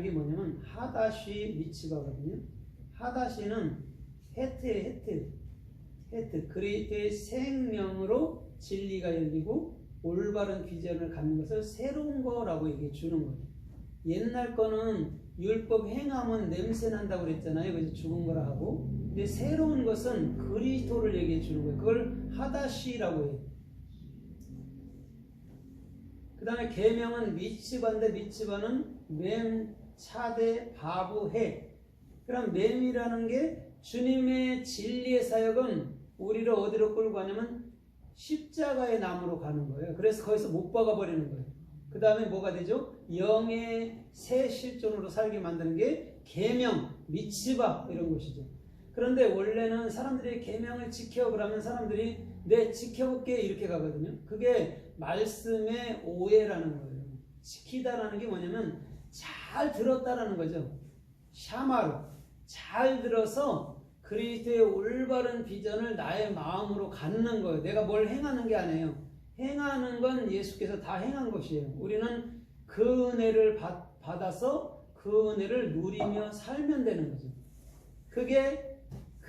제목이 뭐냐면 하다시 미츠바거든요. 하다시는 헤트. 그리스도의 생명으로 진리가 열리고 올바른 비전을 갖는 것을 새로운 거라고 얘기해 주는 거예요. 옛날 거는 율법 행함은 냄새 난다고 그랬잖아요. 그래서 죽은 거라 하고. 근데 새로운 것은 그리스도를 얘기해 주는 거예요. 그걸 하다시라고 해요. 그 다음에 계명은 미츠바인데 미츠바는 맴, 차대, 바부, 해. 그럼 맴이라는 게 주님의 진리의 사역은 우리를 어디로 끌고 가냐면 십자가의 나무로 가는 거예요. 그래서 거기서 못 박아 버리는 거예요. 그 다음에 뭐가 되죠? 영의 새 실존으로 살게 만드는 게 계명, 미츠바 이런 것이죠. 그런데 원래는 사람들이 계명을 지켜 그러면 사람들이 네 지켜볼게 이렇게 가거든요. 그게 말씀의 오해라는 거예요. 지키다라는 게 뭐냐면 잘 들었다라는 거죠. 샤마르 잘 들어서 그리스도의 올바른 비전을 나의 마음으로 갖는 거예요. 내가 뭘 행하는 게 아니에요. 행하는 건 예수께서 다 행한 것이에요. 우리는 그 은혜를 받아서 그 은혜를 누리며 살면 되는 거죠. 그게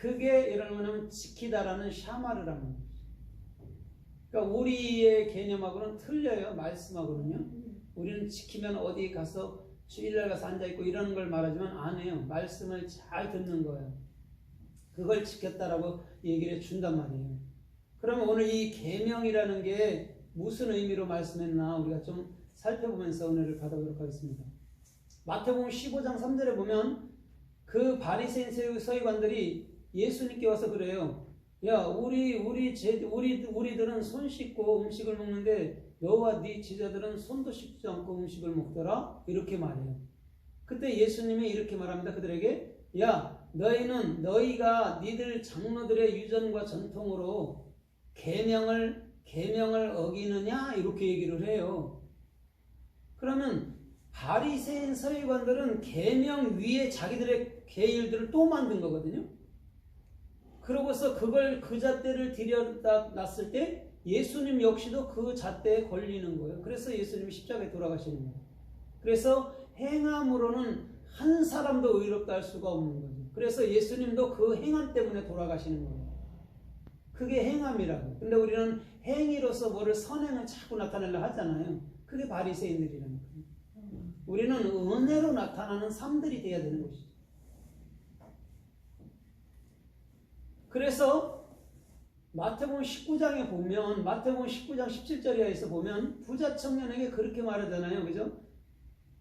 예를 들면 지키다라는 샤마르라는 거죠. 그러니까 우리의 개념하고는 틀려요. 말씀하고는요. 우리는 지키면 어디 가서 주일날 가서 앉아있고 이러는 걸 말하지만 안 해요. 말씀을 잘 듣는 거예요. 그걸 지켰다라고 얘기를 해준단 말이에요. 그러면 오늘 이 계명이라는 게 무슨 의미로 말씀했나 우리가 좀 살펴보면서 은혜를 받아보도록 하겠습니다. 마태복음 15장 3절에 보면 그 바리새인 서기관들이 예수님께 와서 그래요. 야, 우리들은 손 씻고 음식을 먹는데 너와 네 제자들은 손도 씻지 않고 음식을 먹더라? 이렇게 말해요. 그때 예수님이 이렇게 말합니다. 그들에게 야, 너희가 니들 장로들의 유전과 전통으로 계명을 어기느냐? 이렇게 얘기를 해요. 그러면 바리새인 서기관들은 계명 위에 자기들의 계율들을 또 만든 거거든요. 그러고서 그걸 그 잣대를 들여놨을 때 예수님 역시도 그 잣대에 걸리는 거예요. 그래서 예수님이 십자가에 돌아가시는 거예요. 그래서 행함으로는 한 사람도 의롭다 할 수가 없는 거죠. 그래서 예수님도 그 행함 때문에 돌아가시는 거예요. 그게 행함이라고. 근데 우리는 행위로서 뭐를 선행을 자꾸 나타내려 하잖아요. 그게 바리새인들이라는 거예요. 우리는 은혜로 나타나는 삶들이 돼야 되는 것이죠. 그래서 마태복음 19장에 보면 마태복음 19장 17절에서 보면 부자 청년에게 그렇게 말하잖아요. 그죠?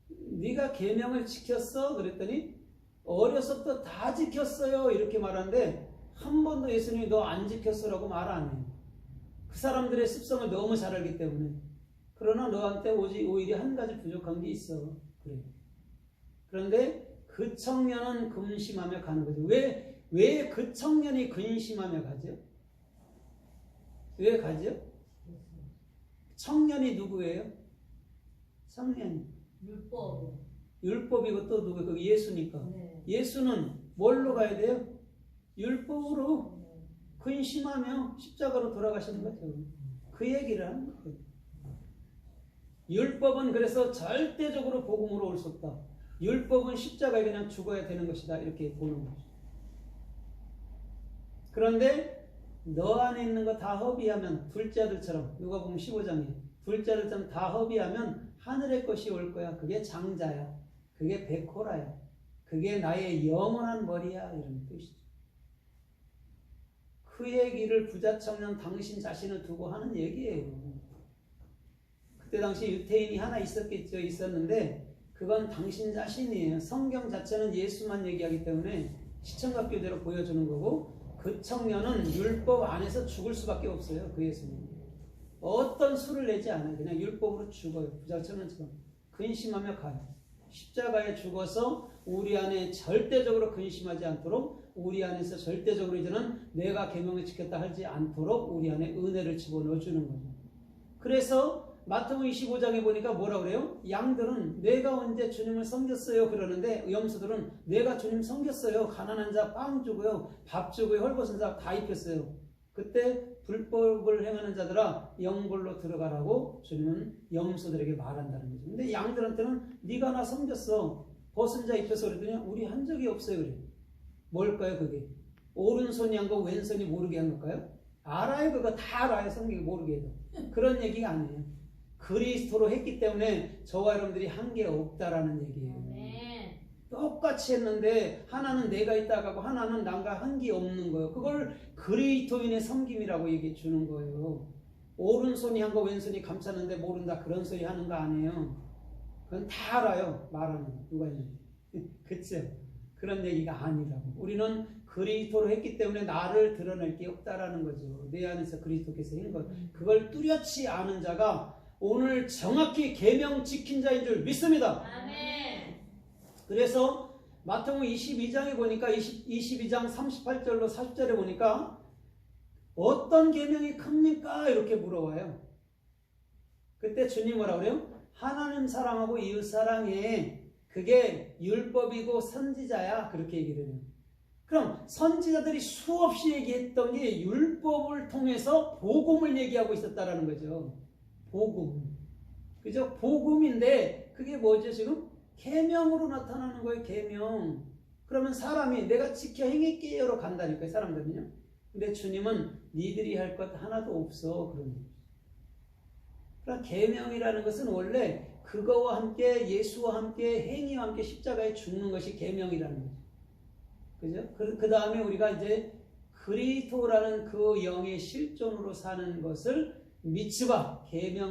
네가 계명을 지켰어? 그랬더니 어려서부터 다 지켰어요. 이렇게 말하는데 한 번도 예수님이 너 안 지켰어라고 말 안 해요. 그 사람들의 습성을 너무 잘 알기 때문에. 그러나 너한테 오히려 한 가지 부족한 게 있어. 그래. 그런데 그 청년은 근심하며 가는 거죠. 왜 그 청년이 근심하며 가죠? 왜 가죠? 청년이 누구예요? 청년. 율법이고 또 누구예요? 그 예수니까. 네. 예수는 뭘로 가야 돼요? 율법으로 근심하며 십자가로 돌아가시는 거죠. 그 얘기를 하는 거예요. 율법은 그래서 절대적으로 복음으로 올 수 없다. 율법은 십자가에 그냥 죽어야 되는 것이다. 이렇게 보는 거죠. 그런데 너 안에 있는 거 다 허비하면 둘째 아들처럼 누가복음 15장에 둘째 아들처럼 다 허비하면 하늘의 것이 올 거야. 그게 장자야. 그게 백호라야. 그게 나의 영원한 머리야. 이런 뜻이죠. 그 얘기를 부자 청년 당신 자신을 두고 하는 얘기예요. 그때 당시 유태인이 하나 있었는데 그건 당신 자신이에요. 성경 자체는 예수만 얘기하기 때문에 시청각 교대로 보여주는 거고 그 청년은 율법 안에서 죽을 수밖에 없어요. 그 예수님. 어떤 수를 내지 않아요. 그냥 율법으로 죽어요. 부자 청년처럼. 근심하며 가요. 십자가에 죽어서 우리 안에 절대적으로 근심하지 않도록 우리 안에서 절대적으로 이제는 내가 계명을 지켰다 하지 않도록 우리 안에 은혜를 집어넣어주는 거죠. 그래서 마태복음 25장에 보니까 뭐라 그래요? 양들은 내가 언제 주님을 섬겼어요? 그러는데 염소들은 내가 주님 섬겼어요. 가난한 자 빵 주고요. 밥 주고요. 헐벗은 자 다 입혔어요. 그때 불법을 행하는 자들아 영골로 들어가라고 주님은 염소들에게 말한다는 거죠. 근데 양들한테는 네가 나 섬겼어. 벗은 자 입혀서 그러더니 우리 한 적이 없어요. 그래. 뭘까요 그게? 오른손이 한 거 왼손이 모르게 한 걸까요? 알아요. 그거 다 알아요. 성경이 모르게 해도. 그런 얘기가 아니에요. 그리스도로 했기 때문에 저와 여러분들이 한 게 없다라는 얘기예요. 네. 똑같이 했는데 하나는 내가 있다고 하고 하나는 난가 한 게 없는 거예요. 그걸 그리스도인의 섬김이라고 얘기해 주는 거예요. 오른손이 한 거 왼손이 감싸는데 모른다 그런 소리 하는 거 아니에요. 그건 다 알아요. 말하는 거. 누가 있는지. 그쵸? 그런 얘기가 아니라고. 우리는 그리스도로 했기 때문에 나를 드러낼 게 없다라는 거죠. 내 안에서 그리스도께서 한 것. 그걸 뚜렷이 아는 자가 오늘 정확히 계명 지킨 자인 줄 믿습니다. 아멘. 그래서 마태복음 22장에 보니까 22장 38절로 40절에 보니까 어떤 계명이 큽니까? 이렇게 물어봐요. 그때 주님 뭐라 그래요? 하나님 사랑하고 이웃 사랑해. 그게 율법이고 선지자야. 그렇게 얘기를 해요. 그럼 선지자들이 수없이 얘기했던 게 율법을 통해서 복음을 얘기하고 있었다라는 거죠. 복음. 그죠? 복음인데 그게 뭐죠 지금? 계명으로 나타나는 거예요. 계명. 그러면 사람이 내가 지켜 행할게요로 간다니까요. 사람들은요. 근데 주님은 니들이 할 것 하나도 없어. 그런 거죠. 그러니까 계명이라는 것은 원래 그거와 함께 예수와 함께 행위와 함께 십자가에 죽는 것이 계명이라는 거죠. 그죠? 그 다음에 우리가 이제 그리스도라는 그 영의 실존으로 사는 것을 미츠바 계명